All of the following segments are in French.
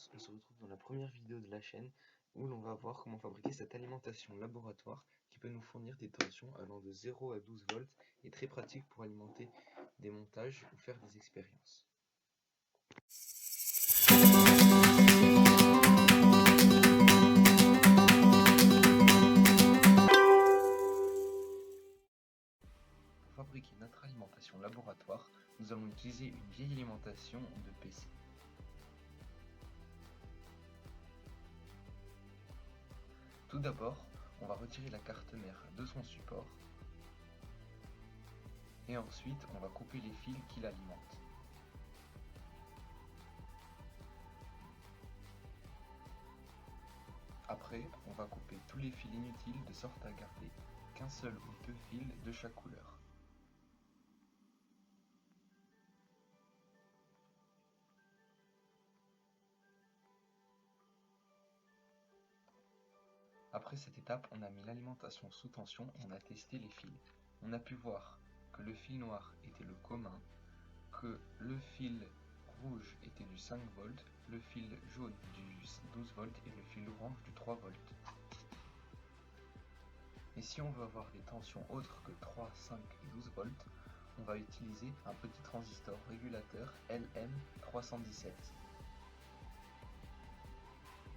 tous, on se retrouve dans la première vidéo de la chaîne où l'on va voir comment fabriquer cette alimentation laboratoire qui peut nous fournir des tensions allant de 0 à 12 volts et très pratique pour alimenter des montages ou faire des expériences. Pour fabriquer notre alimentation laboratoire, nous allons utiliser une vieille alimentation de PC. Tout d'abord, on va retirer la carte mère de son support et ensuite on va couper les fils qui l'alimentent. Après, on va couper tous les fils inutiles de sorte à garder qu'un seul ou deux fils de chaque couleur. Après cette étape, on a mis l'alimentation sous tension et on a testé les fils. On a pu voir que le fil noir était le commun, que le fil rouge était du 5 volts, le fil jaune du 12 volts et le fil orange du 3 volts. Et si on veut avoir des tensions autres que 3, 5 et 12 volts, on va utiliser un petit transistor régulateur LM317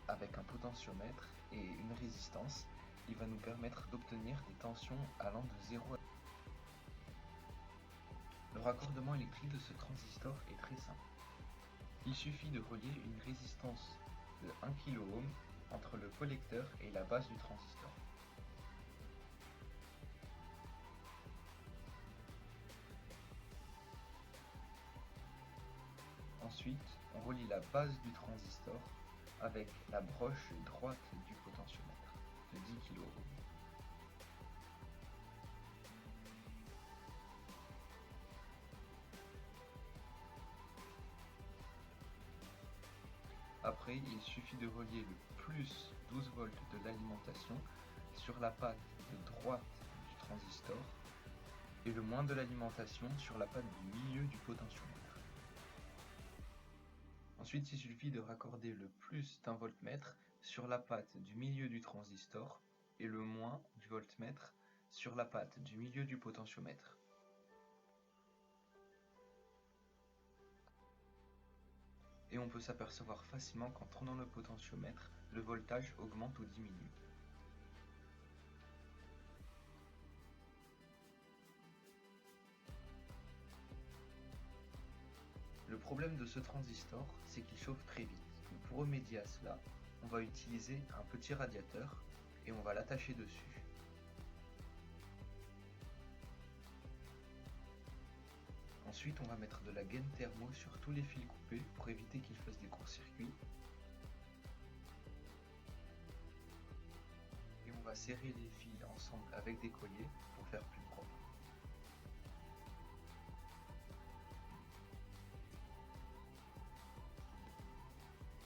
avec un potentiomètre et une résistance. Il va nous permettre d'obtenir des tensions allant de 0 à... Le raccordement électrique de ce transistor est très simple. Il suffit de relier une résistance de 1 kΩ entre le collecteur et la base du transistor. Ensuite, on relie la base du transistor avec la broche droite du potentiomètre de 10 kΩ. Après, il suffit de relier le plus 12 volts de l'alimentation sur la patte de droite du transistor et le moins de l'alimentation sur la patte du milieu du potentiomètre. Ensuite, il suffit de raccorder le plus d'un voltmètre sur la patte du milieu du transistor et le moins du voltmètre sur la patte du milieu du potentiomètre. Et on peut s'apercevoir facilement qu'en tournant le potentiomètre, le voltage augmente ou diminue. Le problème de ce transistor, c'est qu'il chauffe très vite. Donc pour remédier à cela, on va utiliser un petit radiateur et on va l'attacher dessus. Ensuite, on va mettre de la gaine thermo sur tous les fils coupés pour éviter qu'ils fassent des courts-circuits. Et on va serrer les fils ensemble avec des colliers pour faire plus propre.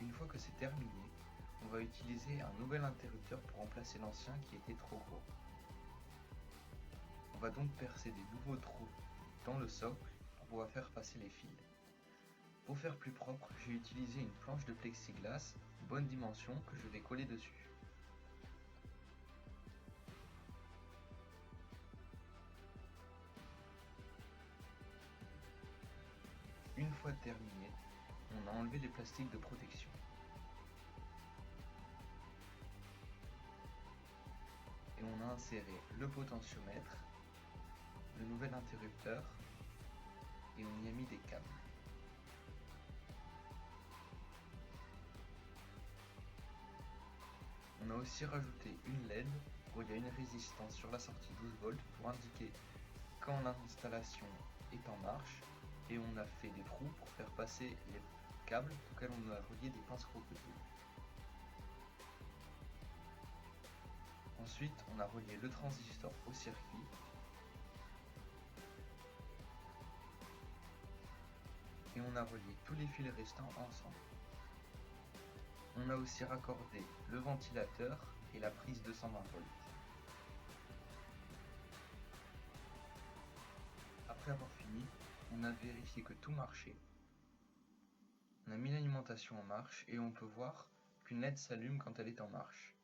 Une fois que c'est terminé, on va utiliser un nouvel interrupteur pour remplacer l'ancien qui était trop gros. On va donc percer des nouveaux trous dans le socle pour pouvoir faire passer les fils. Pour faire plus propre, j'ai utilisé une planche de plexiglas bonne dimension que je vais coller dessus. Une fois terminé, on a enlevé les plastiques de protection. Et on a inséré le potentiomètre, le nouvel interrupteur et on y a mis des câbles. On a aussi rajouté une LED où il y a une résistance sur la sortie 12 volts pour indiquer quand l'installation est en marche et on a fait des trous pour faire passer les câbles auxquels on a relié des pinces crocodiles. Ensuite, on a relié le transistor au circuit et on a relié tous les fils restants ensemble. On a aussi raccordé le ventilateur et la prise 220 volts. Après avoir fini, on a vérifié que tout marchait. On a mis l'alimentation en marche et on peut voir qu'une LED s'allume quand elle est en marche.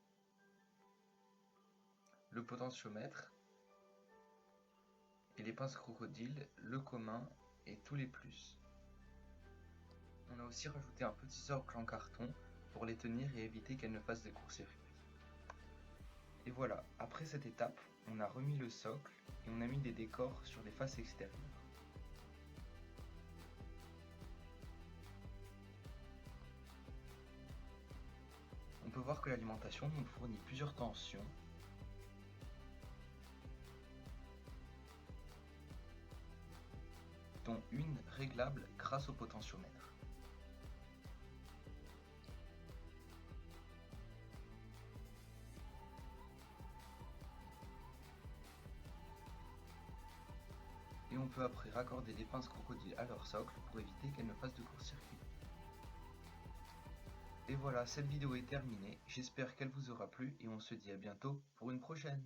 Le potentiomètre et les pinces crocodiles, le commun et tous les plus. On a aussi rajouté un petit socle en carton pour les tenir et éviter qu'elles ne fassent des courts-circuits. Et voilà, après cette étape, on a remis le socle et on a mis des décors sur les faces extérieures. On peut voir que l'alimentation nous fournit plusieurs tensions, dont une réglable grâce au potentiomètre. Et on peut après raccorder les pinces crocodiles à leur socle pour éviter qu'elles ne fassent de court-circuit. Et voilà, cette vidéo est terminée, j'espère qu'elle vous aura plu et on se dit à bientôt pour une prochaine.